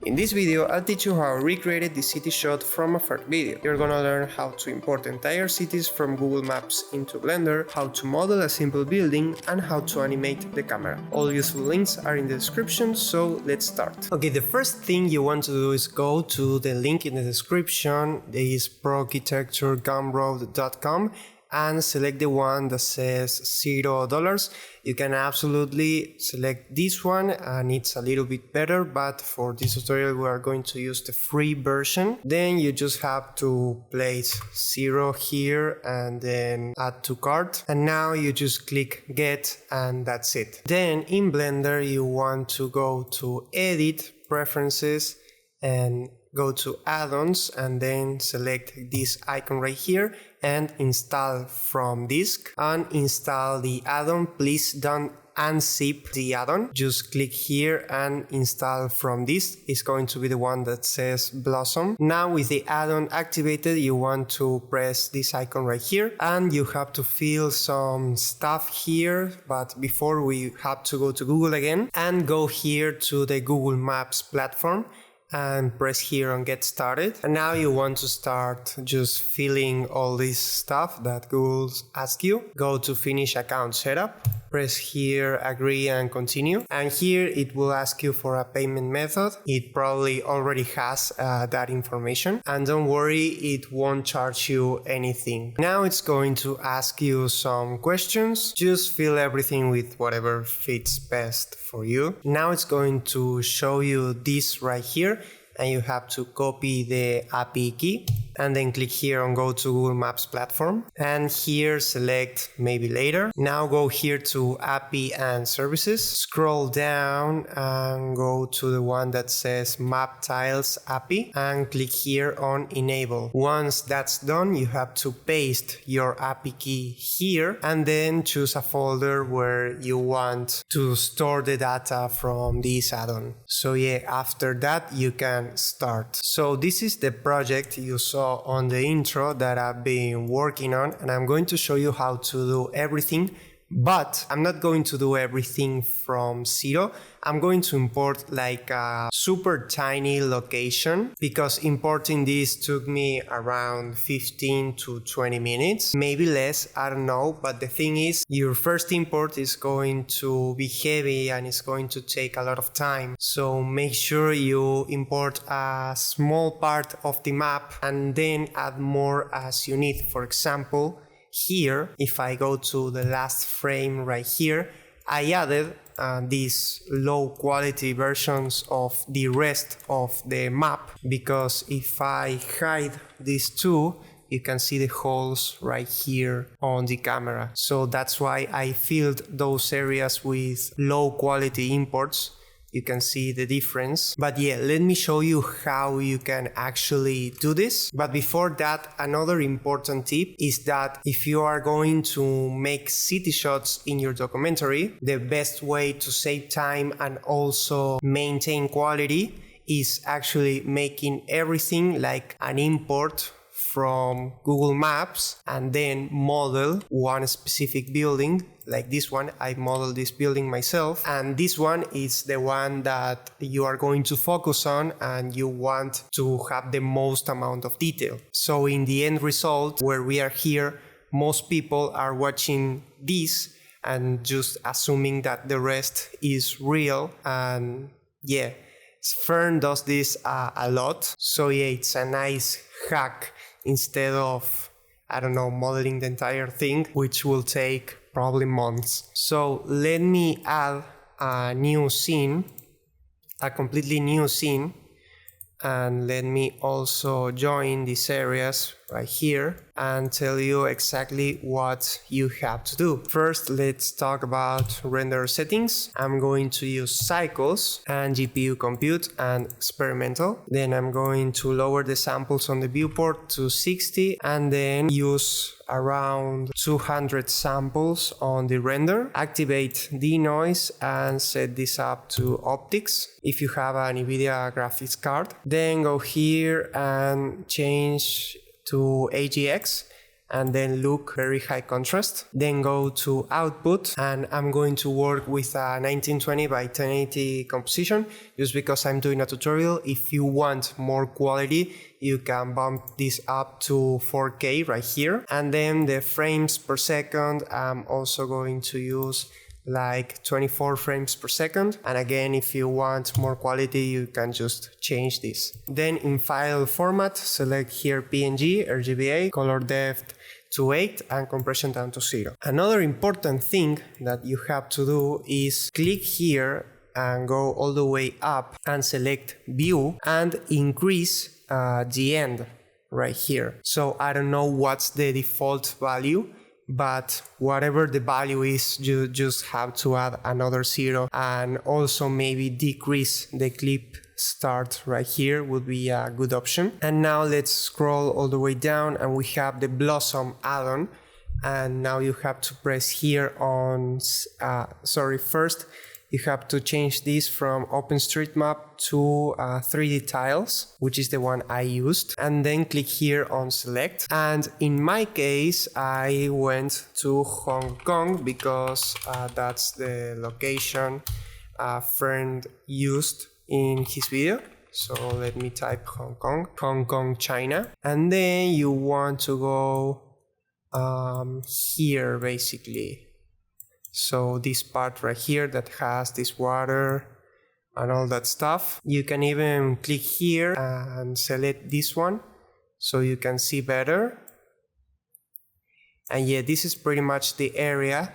In this video, I'll teach you how I recreated the city shot from a Fern video. You're gonna learn how to import entire cities from Google Maps into Blender, how to model a simple building, and how to animate the camera. All useful links are in the description, so let's start. Okay, the first thing you want to do is go to the link in the description. There is proarchitecturegumroad.com and select the one that says $0. You can absolutely select this one and it's a little bit better, but for this tutorial we are going to use the free version. Then you just have to place 0 here and then add to cart, and now you just click get and that's it. Then in Blender you want to go to edit, preferences, and go to add-ons and then select this icon right here and install from disk. And install the add-on. Please don't unzip the add-on, just click here and install from this. It's going to be the one that says Blossom. Now with the add-on activated, you want to press this icon right here and you have to fill some stuff here, but before we have to go to Google again and go here to the Google Maps platform and press here on get started. And now you want to start just filling all this stuff that Google asks you. Go to finish account setup, press here agree and continue, and here it will ask you for a payment method. It probably already has that information, and don't worry, it won't charge you anything. Now it's going to ask you some questions. Just fill everything with whatever fits best for you. Now it's going to show you this right here, and you have to copy the API key and then click here on go to Google Maps platform, and here select maybe later. Now go here to API and services, scroll down and go to the one that says Map Tiles API and click here on enable. Once that's done, you have to paste your API key here and then choose a folder where you want to store the data from this add-on. So yeah, after that you can start. So this is the project you saw on the intro that I've been working on, and I'm going to show you how to do everything, but I'm not going to do everything from zero. I'm going to import like a super tiny location, because importing this took me around 15 to 20 minutes, maybe less, I don't know. But the thing is, your first import is going to be heavy and it's going to take a lot of time. So make sure you import a small part of the map and then add more as you need. For example, here, if I go to the last frame right here, I added these low quality versions of the rest of the map, because if I hide these two, you can see the holes right here on the camera. So that's why I filled those areas with low quality imports. You can see the difference. But yeah, let me show you how you can actually do this. But before that, another important tip is that if you are going to make city shots in your documentary, the best way to save time and also maintain quality is actually making everything like an import from Google Maps and then model one specific building. Like this one, I modeled this building myself, and this one is the one that you are going to focus on and you want to have the most amount of detail. So in the end result, where we are here, most people are watching this and just assuming that the rest is real. And yeah, Fern does this a lot. So yeah, it's a nice hack instead of, I don't know, modeling the entire thing, which will take probably months. So let me add a new scene, a completely new scene, and let me also join these areas right here and tell you exactly what you have to do. First, let's talk about render settings. I'm going to use cycles and GPU compute and experimental. Then I'm going to lower the samples on the viewport to 60 and then use around 200 samples on the render. Activate denoise and set this up to optics if you have an NVIDIA graphics card. Then go here and change to AGX and then look very high contrast. Then go to output, and I'm going to work with a 1920 by 1080 composition just because I'm doing a tutorial. If you want more quality, you can bump this up to 4K right here. And then the frames per second, I'm also going to use like 24 frames per second. And again, if you want more quality, you can just change this. Then in file format, select here PNG, RGBA, color depth to 8 and compression down to 0. Another important thing that you have to do is click here and go all the way up and select view and increase the end right here. So I don't know what's the default value, but whatever the value is, you just have to add another 0, and also maybe decrease the clip start right here would be a good option. And now let's scroll all the way down, and we have the Blossom add-on, and now you have to press here on first you have to change this from OpenStreetMap to 3D tiles, which is the one I used, and then click here on select. And in my case, I went to Hong Kong because that's the location Fern used in his video. So let me type Hong Kong, China. And then you want to go here basically. So this part right here that has this water and all that stuff. You can even click here and select this one so you can see better. And yeah, this is pretty much the area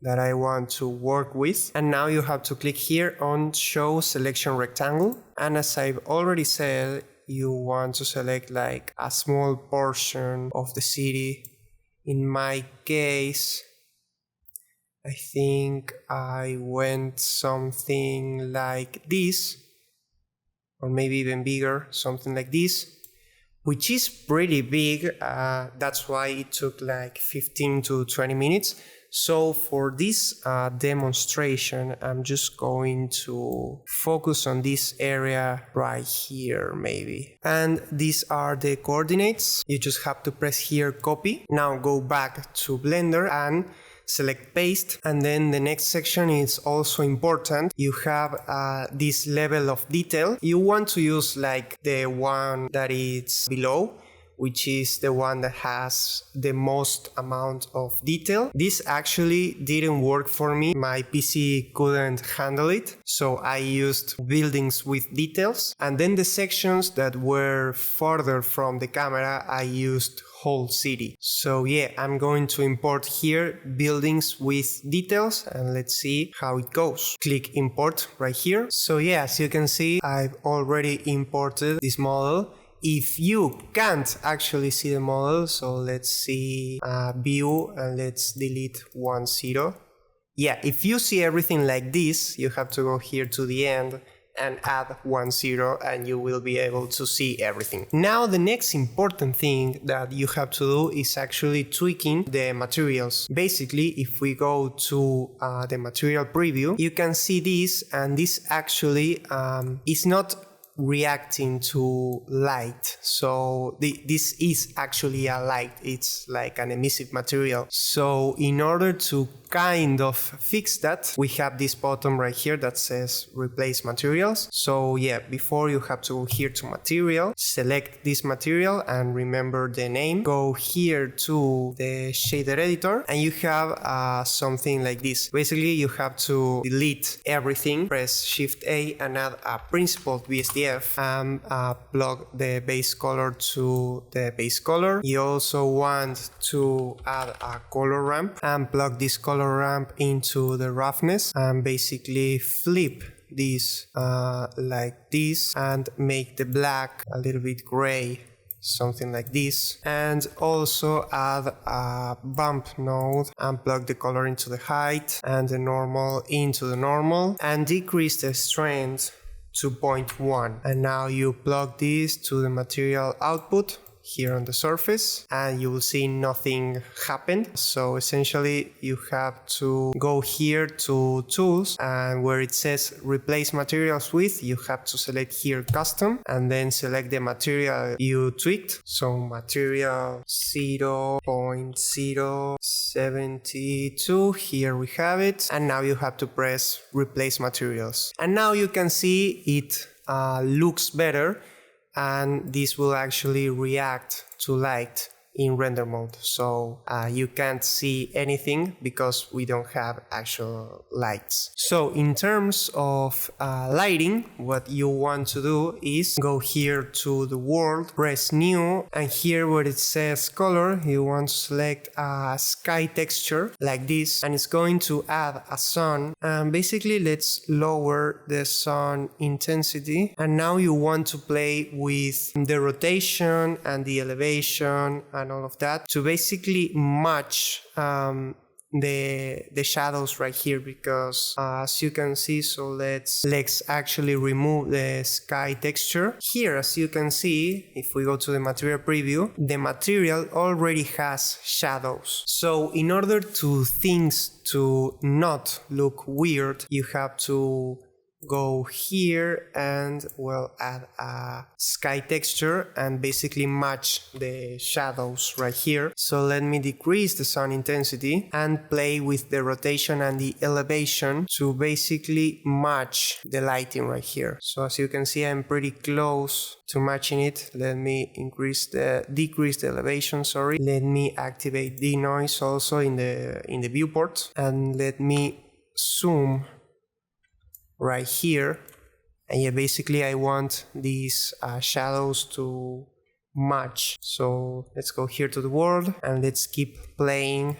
that I want to work with. And now you have to click here on show selection rectangle. And as I've already said, you want to select like a small portion of the city. In my case, I think I went something like this, or maybe even bigger, something like this, which is pretty big. That's why it took like 15 to 20 minutes. So for this demonstration, I'm just going to focus on this area right here maybe. And these are the coordinates. You just have to press here copy. Now go back to Blender and select paste, and then the next section is also important. You have this level of detail. You want to use like the one that is below, which is the one that has the most amount of detail. This actually didn't work for me. My PC couldn't handle it, so I used buildings with details. And then the sections that were further from the camera, I used whole city. So yeah, I'm going to import here buildings with details, and let's see how it goes. Click import right here. So yeah, as you can see, I've already imported this model. If you can't actually see the model, so let's see view and let's delete 1 0. Yeah, if you see everything like this, you have to go here to the end and add 1 0 and you will be able to see everything. Now the next important thing that you have to do is actually tweaking the materials. Basically, if we go to the material preview, you can see this, and this actually is not reacting to light. So this is actually a light. It's like an emissive material. So in order to kind of fix that, we have this button right here that says replace materials. So yeah, before you have to go here to material, select this material and remember the name. Go here to the shader editor and you have something like this. Basically, you have to delete everything, press Shift A and add a principled BSDF and plug the base color to the base color. You also want to add a color ramp and plug this color ramp into the roughness and basically flip this like this and make the black a little bit gray, something like this. And also add a bump node and plug the color into the height and the normal into the normal and decrease the strength to 0.1. And now you plug this to the material output. here on the surface, and you will see nothing happened. So essentially you have to go here to tools, and where it says replace materials with, you have to select here custom and then select the material you tweaked. So material 0.072, here we have it, and now you have to press replace materials, and now you can see it looks better, and this will actually react to light in render mode. So you can't see anything because we don't have actual lights. So in terms of lighting, what you want to do is go here to the world, press new, and here where it says color, you want to select a sky texture like this, and it's going to add a sun. And basically let's lower the sun intensity, and now you want to play with the rotation and the elevation and all of that to basically match the shadows right here, because as you can see, so let's actually remove the sky texture. Here, as you can see, if we go to the material preview, the material already has shadows. So in order to things to not look weird, you have to go here and, well, add a sky texture and basically match the shadows right here. So let me decrease the sun intensity and play with the rotation and the elevation to basically match the lighting right here. So as you can see, I'm pretty close to matching it. Let me decrease the elevation, sorry. Let me activate the noise also in the viewport, and let me zoom right here, and yeah, basically I want these shadows to match. So let's go here to the world and let's keep playing.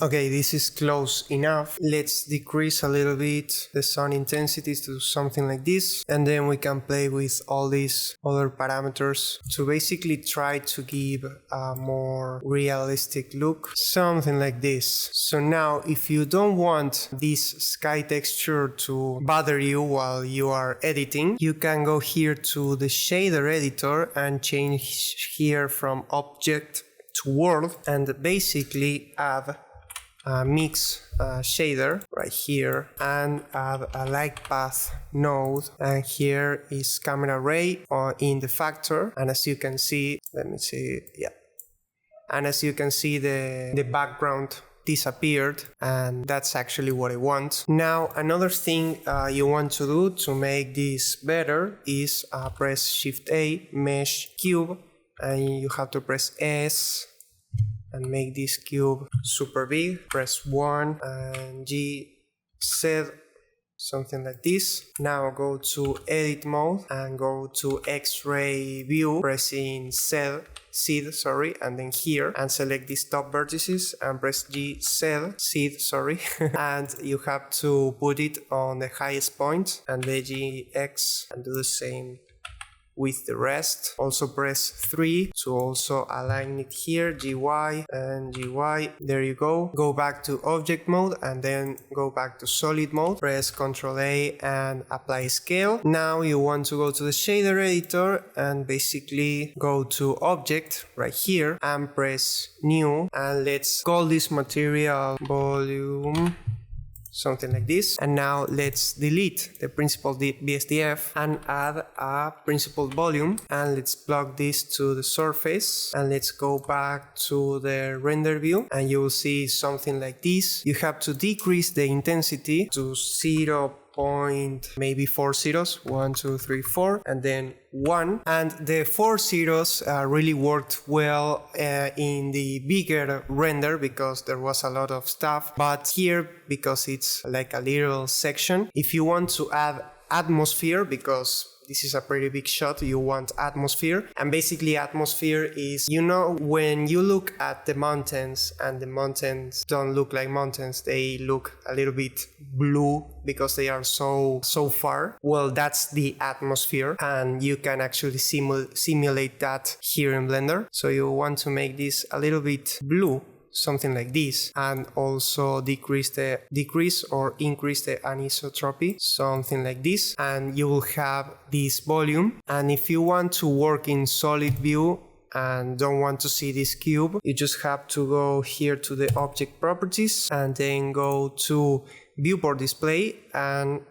Okay, this is close enough. Let's decrease a little bit the sun intensities to something like this, and then we can play with all these other parameters to basically try to give a more realistic look, something like this. So now if you don't want this sky texture to bother you while you are editing, you can go here to the shader editor and change here from object to world, and basically add mix shader right here and add a light path node, and here is camera ray in the factor, and as you can see, let me see, yeah, and as you can see the background disappeared, and that's actually what I want. Now another thing you want to do to make this better is press Shift A, mesh cube, and you have to press S and make this cube super big. Press 1 and G, Z, something like this. Now go to edit mode and go to X-ray view, pressing Z, sorry, and then here, and select these top vertices and press Z, sorry, and you have to put it on the highest point and the GX and do the same with the rest. Also press 3 to also align it here, GY and GY, there you go. Go back to object mode and then go back to solid mode, press Ctrl A and apply scale. Now you want to go to the shader editor and basically go to object right here and press new, and let's call this material volume, something like this. And now let's delete the principled BSDF and add a principled volume, and let's plug this to the surface, and let's go back to the render view, and you will see something like this. You have to decrease the intensity to 0.4 zeros, 1, 2, 3, 4, and then 1, and the 4 zeros really worked well in the bigger render because there was a lot of stuff, but here, because it's like a little section, if you want to add atmosphere, because this is a pretty big shot. You want atmosphere, and basically atmosphere is, you know, when you look at the mountains and the mountains don't look like mountains, they look a little bit blue because they are so far. Well, that's the atmosphere, and you can actually simulate that here in Blender. So you want to make this a little bit blue, something like this, and also decrease or increase the anisotropy, something like this, and you will have this volume. And if you want to work in solid view and don't want to see this cube, you just have to go here to the object properties and then go to viewport display and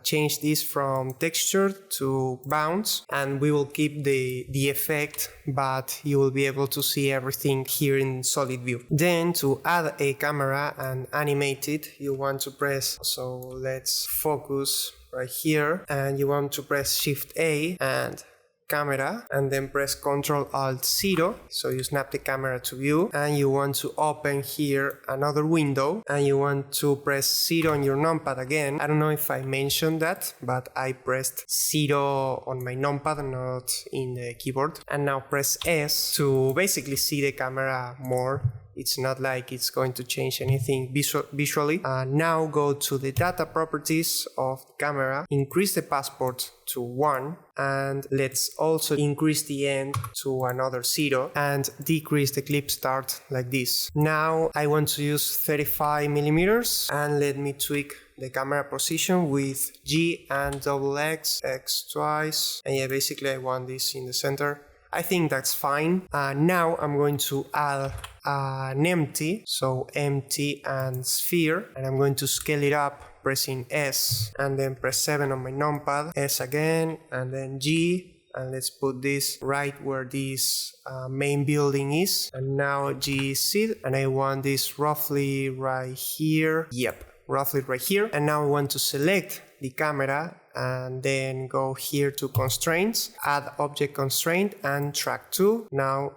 change this from texture to bounce, and we will keep the effect, but you will be able to see everything here in solid view. Then to add a camera and animate it, you want to press, so let's focus right here, and you want to press Shift A and camera, and then press Ctrl Alt 0, so you snap the camera to view, and you want to open here another window, and you want to press 0 on your numpad again. I don't know if I mentioned that, but I pressed 0 on my numpad, not in the keyboard. And now press S to basically see the camera more. It's not like it's going to change anything visually. Now go to the data properties of the camera, increase the passport to 1, and let's also increase the end to another 0 and decrease the clip start like this. Now I want to use 35mm, and let me tweak the camera position with G and X twice, and yeah, basically I want this in the center. I think that's fine. Now I'm going to add an empty, so empty and sphere, and I'm going to scale it up pressing S and then press 7 on my numpad, S again, and then G, and let's put this right where this main building is, and now G is it, and I want this roughly right here. Yep, roughly right here. And now I want to select the camera and then go here to constraints, add object constraint and track 2. Now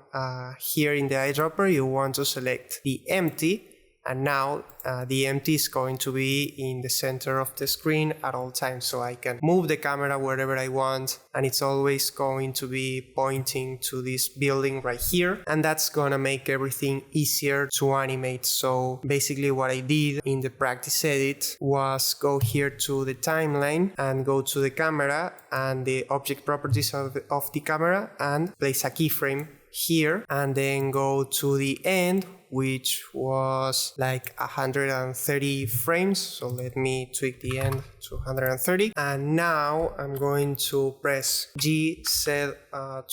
here in the eyedropper you want to select the empty, and now the empty is going to be in the center of the screen at all times, so I can move the camera wherever I want, and it's always going to be pointing to this building right here, and that's gonna make everything easier to animate. So basically what I did in the practice edit was go here to the timeline and go to the camera and the object properties of the camera and place a keyframe here, and then go to the end, which was like 130 frames. So let me tweak the end to 130. And now I'm going to press G Z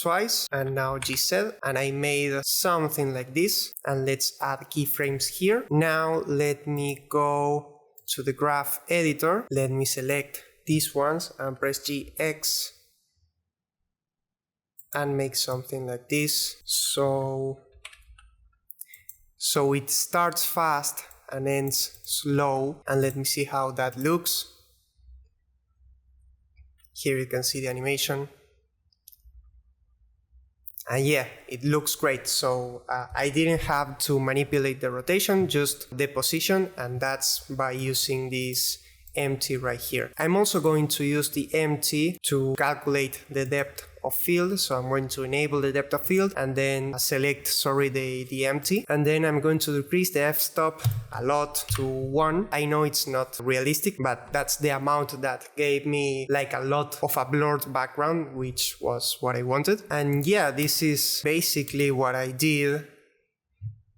twice, and now G Z, and I made something like this. And let's add keyframes here. Now let me go to the graph editor. Let me select these ones and press GX and make something like this. So it starts fast and ends slow, and let me see how that looks. Here you can see the animation, and yeah, it looks great. So I didn't have to manipulate the rotation, just the position, and that's by using this empty right here. I'm also going to use the empty to calculate the depth of field, so I'm going to enable the depth of field and then select the empty, and then I'm going to decrease the f-stop a lot to 1. I know it's not realistic, but that's the amount that gave me like a lot of a blurred background, which was what I wanted. And yeah, this is basically what I did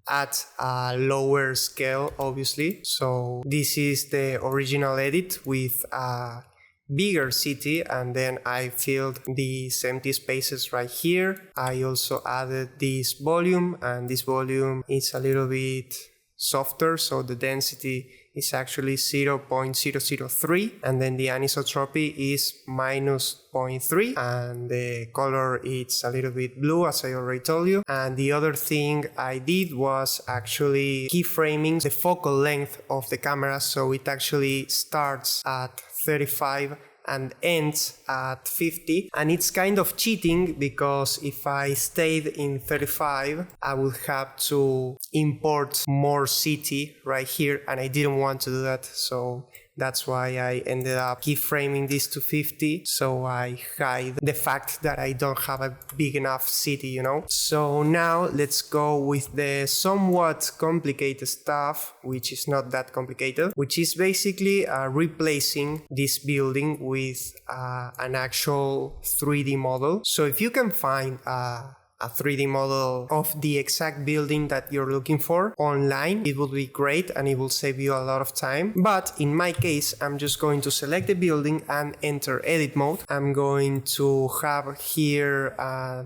at a lower scale, obviously. So this is the original edit with a bigger city, and then I filled these empty spaces right here. I also added this volume, and this volume is a little bit softer, so the density is actually 0.003, and then the anisotropy is -0.3, and the color is a little bit blue, as I already told you. And the other thing I did was actually keyframing the focal length of the camera, so it actually starts at 35 and ends at 50, and it's kind of cheating because if I stayed in 35 I would have to import more city right here, and I didn't want to do that, so That's why I ended up keyframing this to 50, so I hide the fact that I don't have a big enough city, you know? So now let's go with the somewhat complicated stuff, which is not that complicated, which is basically replacing this building with an actual 3D model. So if you can find a 3D model of the exact building that you're looking for online, it would be great and it will save you a lot of time. But in my case, I'm just going to select the building and enter edit mode. I'm going to have here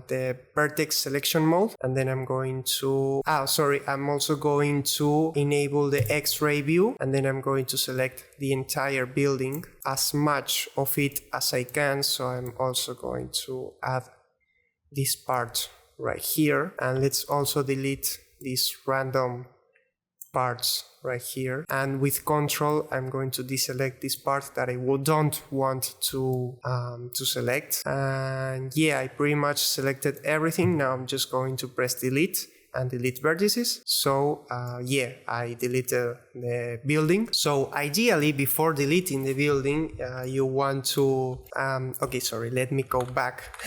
the vertex selection mode, and then I'm going to I'm also going to enable the X-ray view, and then I'm going to select the entire building, as much of it as I can. So I'm also going to add this part right here, and let's also delete these random parts right here, and with control I'm going to deselect this part that I don't want to select. And yeah, I pretty much selected everything. Now I'm just going to press delete and delete vertices. So yeah, I deleted the building. So ideally, before deleting the building, you want to okay, sorry, let me go back.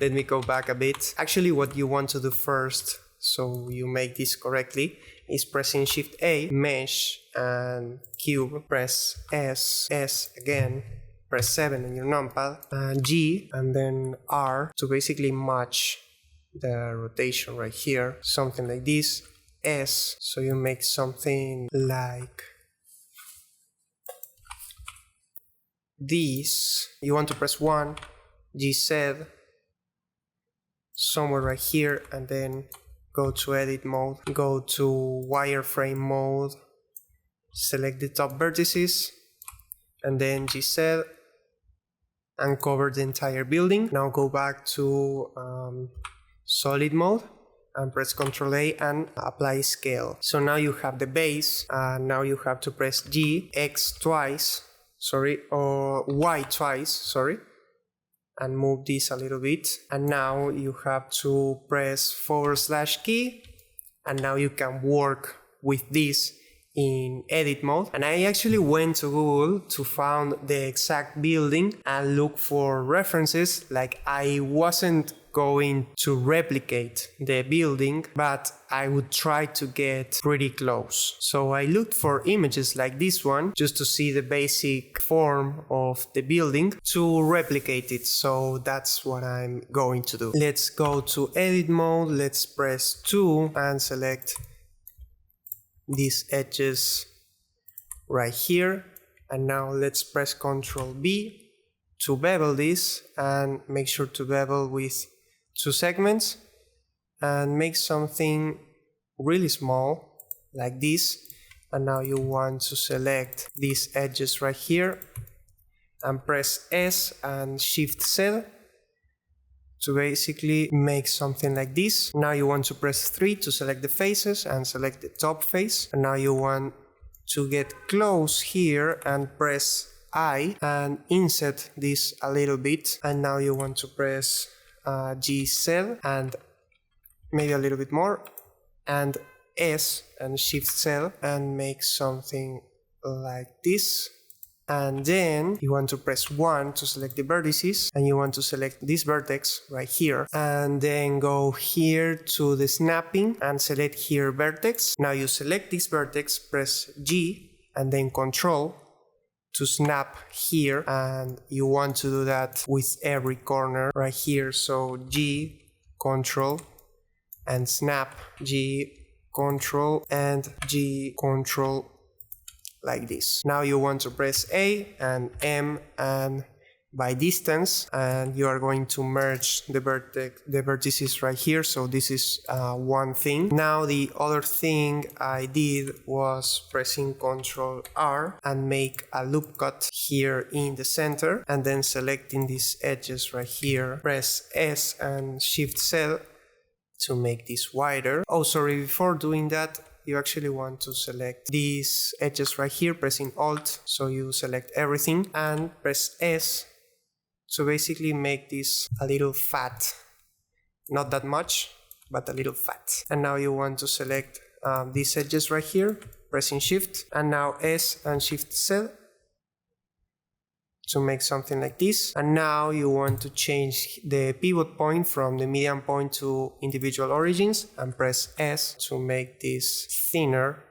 Let me go back a bit. Actually, what you want to do first, so you make this correctly, is pressing Shift A, mesh and cube, press S, S again, press 7 on your numpad, G and then R to basically match the rotation right here, something like this, S, so you make something like this. You want to press 1, GZ, somewhere right here, and then go to edit mode, go to wireframe mode, select the top vertices, and then GZ, and cover the entire building. Now go back to solid mode and press Ctrl A and apply scale. So now you have the base, now you have to press G, X twice, or Y twice, and move this a little bit. And now you have to press / key, and now you can work with this in edit mode. And I actually went to Google to find the exact building and look for references. Like, I wasn't going to replicate the building, but I would try to get pretty close. So I looked for images like this one just to see the basic form of the building to replicate it. So that's what I'm going to do. Let's go to edit mode, let's press 2 and select these edges right here, and now let's press Ctrl B to bevel this, and make sure to bevel with 2 segments, and make something really small like this. And now you want to select these edges right here and press S and Shift Z to basically make something like this. Now you want to press 3 to select the faces and select the top face. And now you want to get close here and press I and inset this a little bit. And now you want to press GZ and maybe a little bit more, and S and Shift Z, and make something like this. And then you want to press 1 to select the vertices, and you want to select this vertex right here, and then go here to the snapping and select here vertex. Now you select this vertex, press G and then Control to snap here, and you want to do that with every corner right here. So G, Control and snap, G, Control and G, Control, like this. Now you want to press A and M and by distance, and you are going to merge the vertices right here. So this is one thing. Now the other thing I did was pressing Ctrl R and make a loop cut here in the center, and then selecting these edges right here, press S and Shift Z to make this wider. Oh, sorry, before doing that, you actually want to select these edges right here, pressing Alt, so you select everything, and press S to basically make this a little fat. Not that much, but a little fat. And now you want to select these edges right here, pressing Shift, and now S and Shift Z to make something like this. And now you want to change the pivot point from the median point to individual origins, and press S to make this thinner,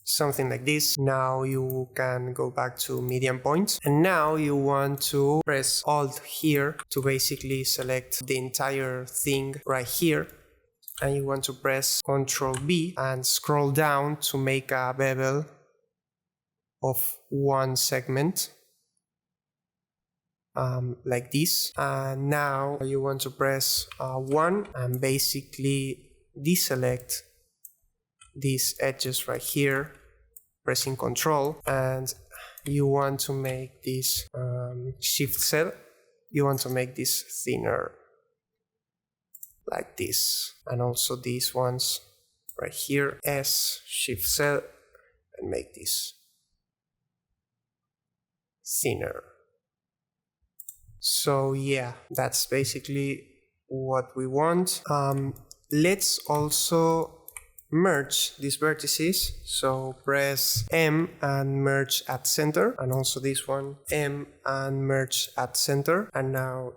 something like this. Now you can go back to median points, and now you want to press Alt here to basically select the entire thing right here, and you want to press Ctrl B and scroll down to make a bevel of one segment, like this. And now you want to press 1 and basically deselect these edges right here, pressing Ctrl, and you want to make this Shift cell, you want to make this thinner like this, and also these ones right here, S, Shift cell, and make this thinner. So yeah, that's basically what we want. Let's also merge these vertices, so press M and merge at center, and also this one, M and merge at center, and now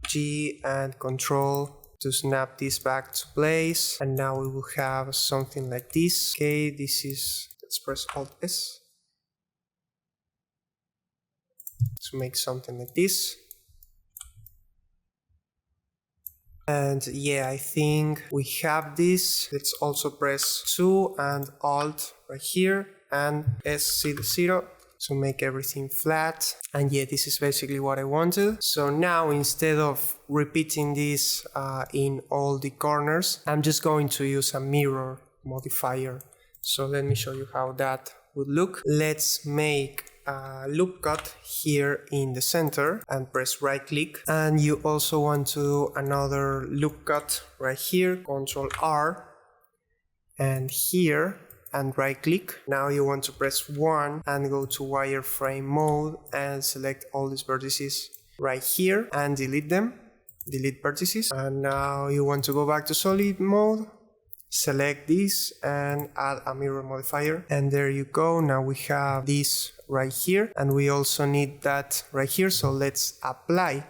G and Control to snap this back to place, and now we will have something like this. Okay, this is, let's press Alt S to make something like this. And yeah, I think we have this. Let's also press 2 and Alt right here and S0 to make everything flat. And yeah, this is basically what I wanted. So now instead of repeating this in all the corners, I'm just going to use a mirror modifier. So let me show you how that would look. Let's make a loop cut here in the center and press right click, and you also want to do another loop cut right here, Ctrl R, and here, and right click. Now you want to press 1 and go to wireframe mode and select all these vertices right here and delete them, delete vertices. And now you want to go back to solid mode, select this and add a mirror modifier, and there you go. Now we have this right here, and we also need that right here, so let's apply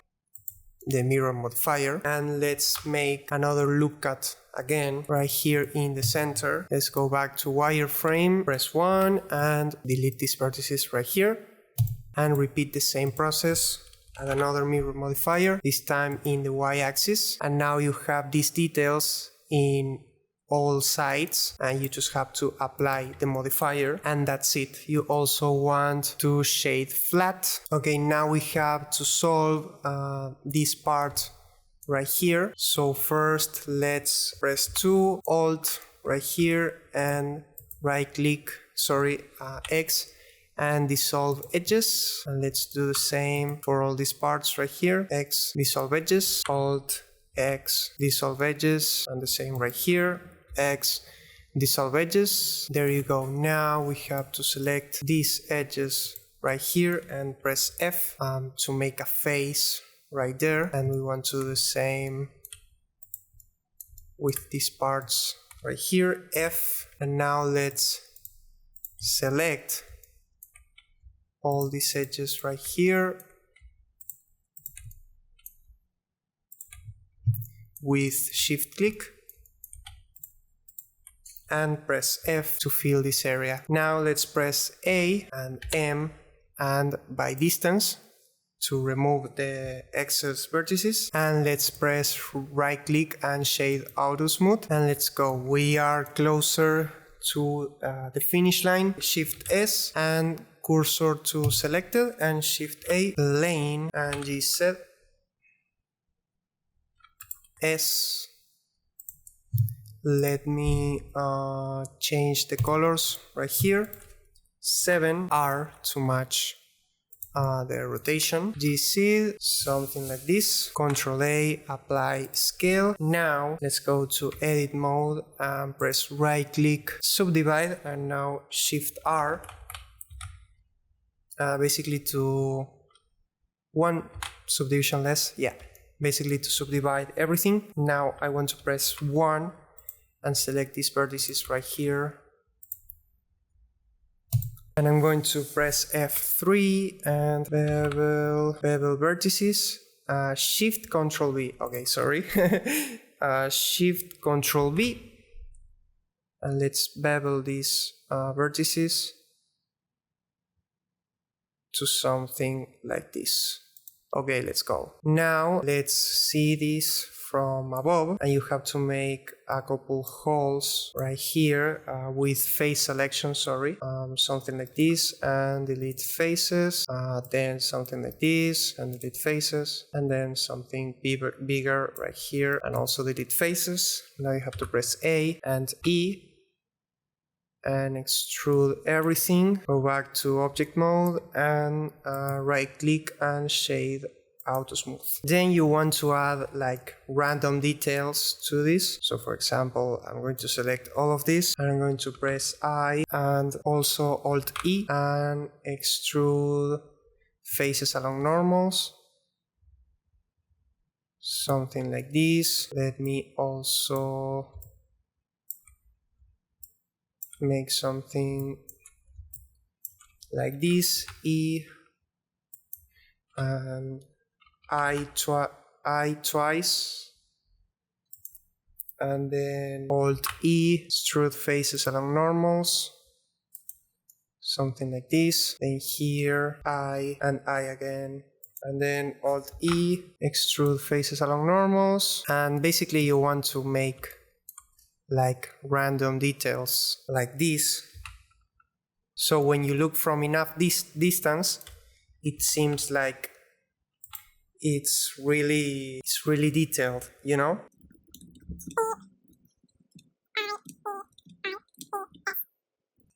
the mirror modifier and let's make another loop cut again right here in the center. Let's go back to wireframe, press 1 and delete these vertices right here, and repeat the same process. Add another mirror modifier, this time in the y-axis, and now you have these details in all sides, and you just have to apply the modifier, and that's it. You also want to shade flat. Okay, now we have to solve this part right here. So first let's press 2, Alt right here, and right click, X, and dissolve edges. And let's do the same for all these parts right here. X, dissolve edges, Alt X, dissolve edges, and the same right here. X, dissolve edges. There you go. Now we have to select these edges right here and press F to make a face right there, and we want to do the same with these parts right here, F. And now let's select all these edges right here with shift click and press F to fill this area. Now let's press A and M and by distance to remove the excess vertices, and let's press right click and shade auto smooth, and let's go. We are closer to the finish line. Shift S and cursor to selected, and Shift A, plane, and G set S. Let me change the colors right here. 7 R to match the rotation. GC, something like this. Ctrl A, apply scale. Now let's go to edit mode and press right click, subdivide, and now Shift R. Basically to one subdivision less. Yeah, basically to subdivide everything. Now I want to press 1 and select these vertices right here And I'm going to press F3 and bevel vertices. Shift Control V. Okay, sorry. Shift Control V. And let's bevel these vertices to something like this. Okay, let's go. Now let's see this from above, and you have to make a couple holes right here with face selection, something like this, and delete faces, then something like this and delete faces, and then something bigger right here and also delete faces. Now you have to press A and E and extrude everything. Go back to object mode and right click and shade auto smooth. Then you want to add like random details to this. So for example, I'm going to select all of this and I'm going to press I and also Alt E and extrude faces along normals. Something like this. Let me also make something like this, E and I twice, and then Alt E, extrude faces along normals, something like this. Then here I and I again, and then Alt E, extrude faces along normals. And basically you want to make like random details like this, so when you look from enough distance it seems like it's really detailed, you know?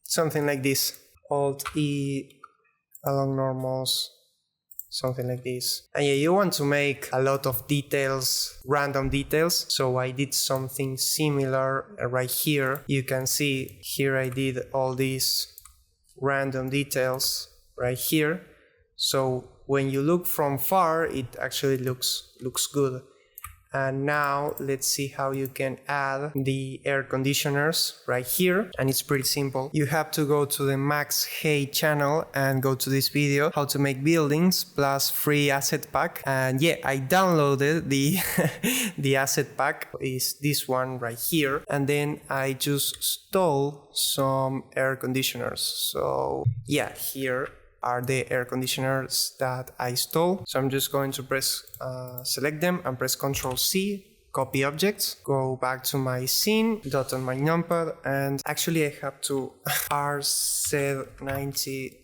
Something like this. Alt E along normals, something like this. And yeah, you want to make a lot of details, random details. So I did something similar right here. You can see here I did all these random details right here. So when you look from far, it actually looks good. And now let's see how you can add the air conditioners right here. And it's pretty simple. You have to go to the Max Hay channel and go to this video, how to make buildings plus free asset pack. And yeah, I downloaded the the asset pack, is this one right here. And then I just stole some air conditioners. So yeah, here are the air conditioners that I stole. So I'm just going to press select them and press Ctrl C, copy objects, go back to my scene, dot on my numpad, and actually I have to RZ90,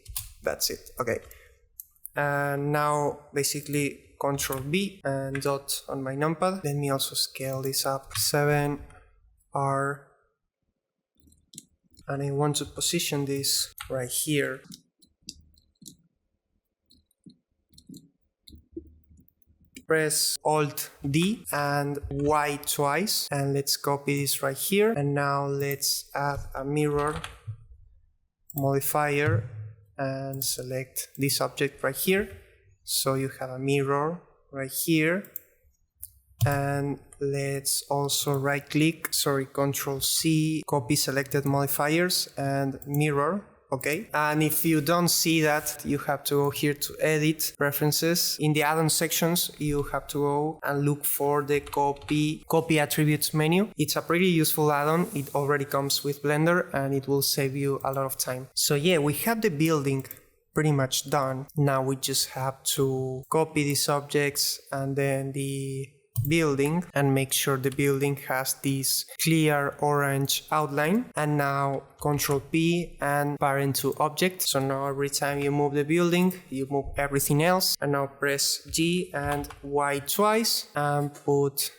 that's it, okay. And now basically Ctrl B and dot on my numpad. Let me also scale this up, 7R, and I want to position this right here. Press Alt D and Y twice, and let's copy this right here. And now let's add a mirror modifier and select this object right here. So you have a mirror right here. And let's also right click, Ctrl C, copy selected modifiers and mirror. Okay, and if you don't see that, you have to go here to edit preferences. In the add-on sections, you have to go and look for the copy attributes menu. It's a pretty useful add-on. It already comes with Blender and it will save you a lot of time. So yeah, we have the building pretty much done. Now we just have to copy these objects and then the building and make sure the building has this clear orange outline. And now Ctrl P and parent to object. So now every time you move the building, you move everything else. And now press G and Y twice and put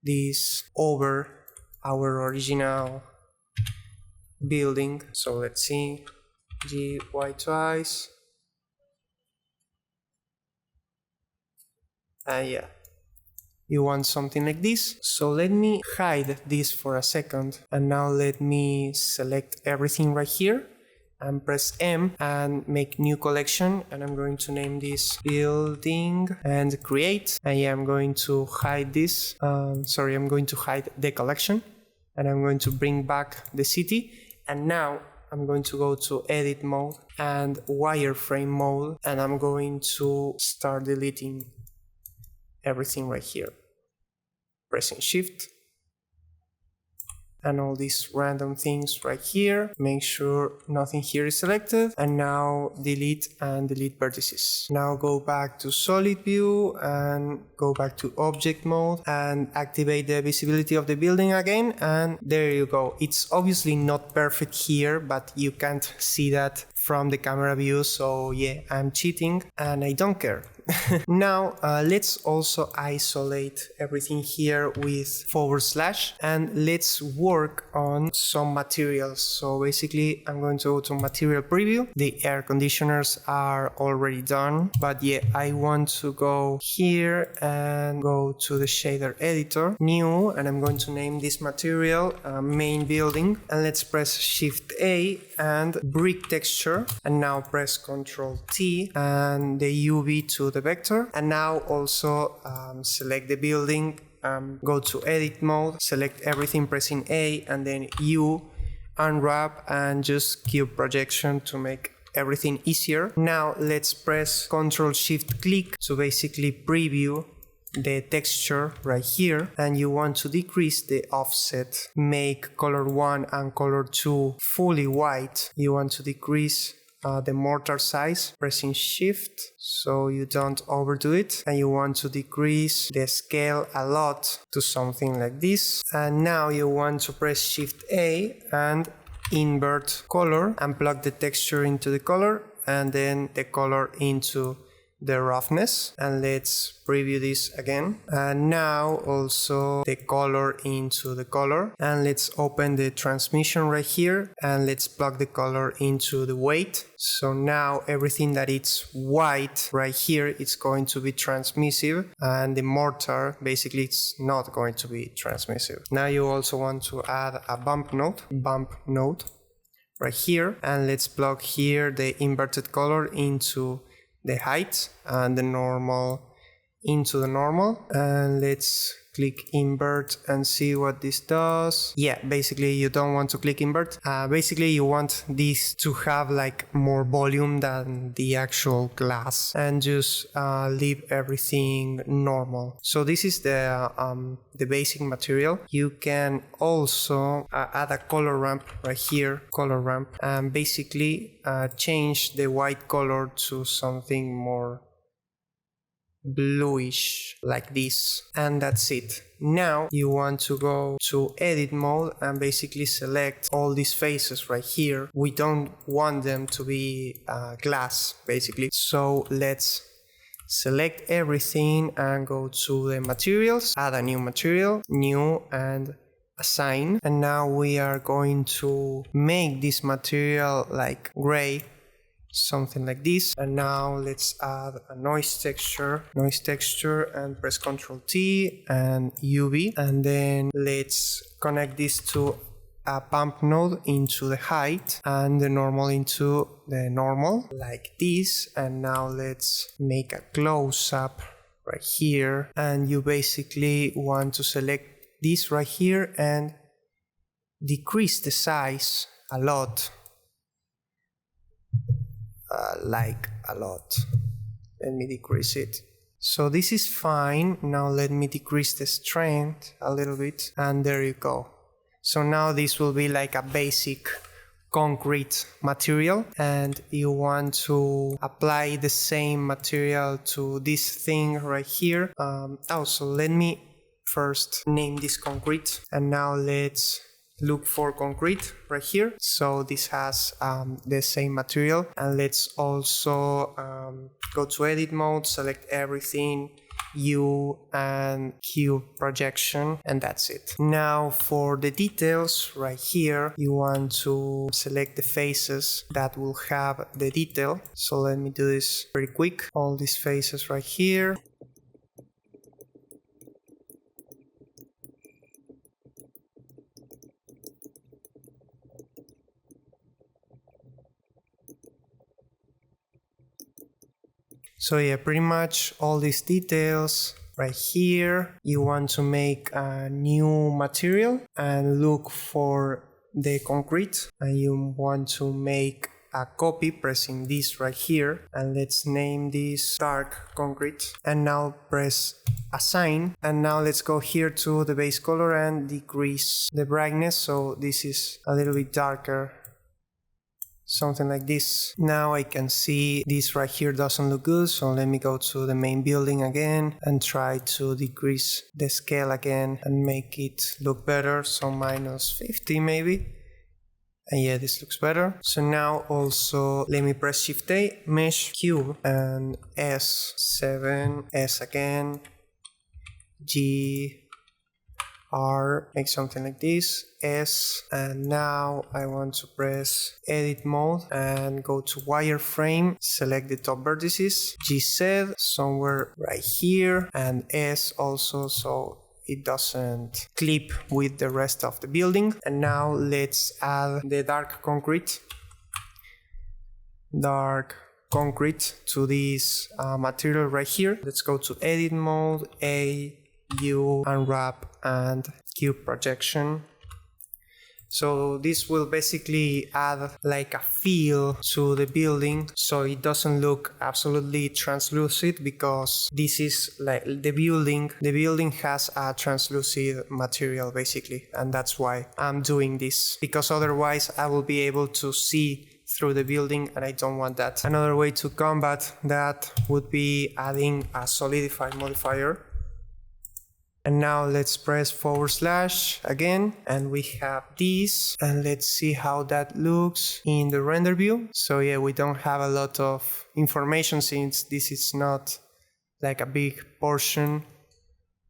this over our original building. So let's see, G, Y twice. And yeah, you want something like this. So let me hide this for a second. And now let me select everything right here and press M and make new collection. And I'm going to name this building and create. And yeah, I'm going to hide this. I'm going to hide the collection. And I'm going to bring back the city. And now I'm going to go to edit mode and wireframe mode, and I'm going to start deleting everything right here. Pressing shift and all these random things right here. Make sure nothing here is selected, and now delete and delete vertices. Now go back to solid view and go back to object mode and activate the visibility of the building again, and there you go. It's obviously not perfect here, but you can't see that from the camera view, so yeah, I'm cheating and I don't care. Now let's also isolate everything here with / and let's work on some materials. So basically I'm going to go to material preview. The air conditioners are already done, but yeah, I want to go here and go to the shader editor, new, and I'm going to name this material main building, and let's press Shift A and brick texture, and now press Ctrl T and the UV to the vector, and now also select the building, go to edit mode, select everything pressing A and then U, unwrap and just cube projection to make everything easier. Now let's press Ctrl Shift click to basically preview the texture right here, and you want to decrease the offset, make color 1 and color 2 fully white. You want to decrease the mortar size, pressing shift so you don't overdo it, and you want to decrease the scale a lot to something like this. And now you want to press Shift A and invert color and plug the texture into the color and then the color into the roughness, and let's preview this again, and now also the color into the color, and let's open the transmission right here and let's plug the color into the weight. So now everything that is white right here is going to be transmissive, and the mortar basically it's not going to be transmissive. Now you also want to add a bump node right here, and let's plug here the inverted color into the height and the normal into the normal, and let's click invert and see what this does. Yeah, basically you don't want to click invert. Basically you want this to have like more volume than the actual glass, and just leave everything normal. So this is the basic material. You can also add a color ramp right here, and basically change the white color to something more bluish like this, and that's it. Now you want to go to edit mode and basically select all these faces right here. We don't want them to be glass basically, so let's select everything and go to the materials, add a new material, new, and assign, and now we are going to make this material like gray, something like this. And now let's add a noise texture and press Ctrl T and UV, and then let's connect this to a bump node into the height and the normal into the normal like this. And now let's make a close-up right here, and you basically want to select this right here and decrease the size a lot. Like a lot. Let me decrease it. So this is fine. Now let me decrease the strength a little bit, and there you go. So now this will be like a basic concrete material, and you want to apply the same material to this thing right here. Also, let me first name this concrete, and now let's look for concrete right here. So this has the same material, and let's also go to edit mode, select everything, U and cube projection, and that's it. Now for the details right here, you want to select the faces that will have the detail. So let me do this very quick. All these faces right here. So yeah, pretty much all these details right here. You want to make a new material and look for the concrete and you want to make a copy, pressing this right here, and let's name this dark concrete, and now press assign, and now let's go here to the base color and decrease the brightness so this is a little bit darker, something like this. Now I can see this right here doesn't look good, so let me go to the main building again and try to decrease the scale again and make it look better, so -50 maybe. And yeah, this looks better. So now also let me press Shift A, mesh cube, and S7, S again, G, R, make something like this, S, and now I want to press edit mode and go to wireframe, select the top vertices, GZ somewhere right here, and S also, so it doesn't clip with the rest of the building. And now let's add the dark concrete to this material right here. Let's go to edit mode, A, U, unwrap, and cube projection. So this will basically add like a feel to the building, so it doesn't look absolutely translucent, because this is like the building has a translucent material basically, and that's why I'm doing this, because otherwise I will be able to see through the building and I don't want that. Another way to combat that would be adding a solidify modifier. And now let's press / again, and we have this, and let's see how that looks in the render view. So yeah, we don't have a lot of information since this is not like a big portion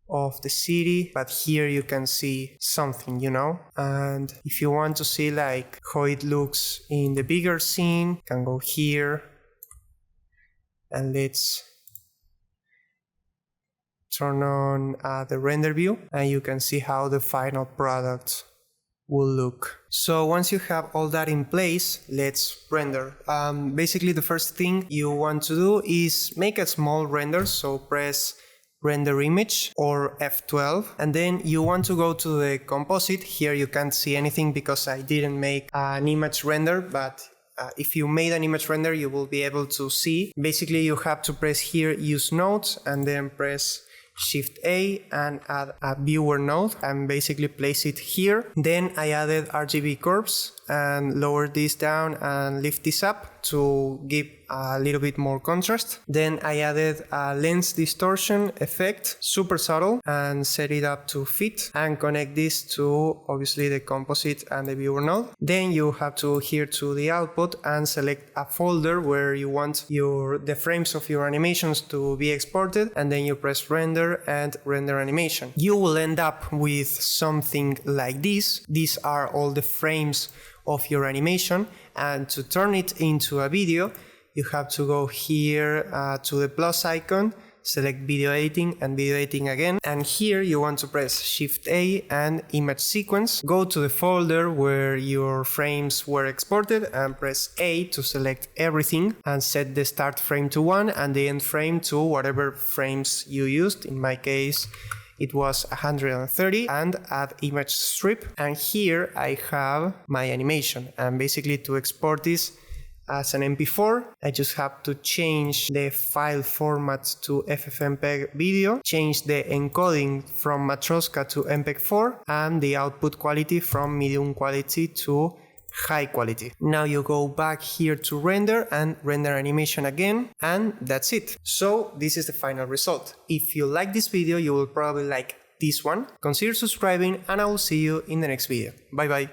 of the city, but here you can see something, you know. And if you want to see like how it looks in the bigger scene, you can go here and let's turn on the render view, and you can see how the final product will look. So once you have all that in place, let's render. Basically the first thing you want to do is make a small render, so press render image or F12, and then you want to go to the composite. Here you can't see anything because I didn't make an image render, but if you made an image render you will be able to see. Basically you have to press here use nodes and then press Shift A and add a viewer node and basically place it here. Then I added RGB curves and lowered this down and lift this up to give a little bit more contrast. Then I added a lens distortion effect, super subtle, and set it up to fit and connect this to obviously the composite and the viewer node. Then you have to here to the output and select a folder where you want the frames of your animations to be exported, and then you press render and render animation. You will end up with something like this. These are all the frames of your animation, and to turn it into a video you have to go here to the plus icon, select video editing and video editing again, and here you want to press Shift A and image sequence, go to the folder where your frames were exported and press A to select everything and set the start frame to 1 and the end frame to whatever frames you used. In my case it was 130, and add image strip, and here I have my animation. And basically to export this as an MP4 I just have to change the file format to FFmpeg video, change the encoding from Matroska to MPEG-4 and the output quality from medium quality to high quality. Now you go back here to render and render animation again, and that's it. So this is the final result. If you like this video you will probably like this one. Consider subscribing and I will see you in the next video. Bye bye.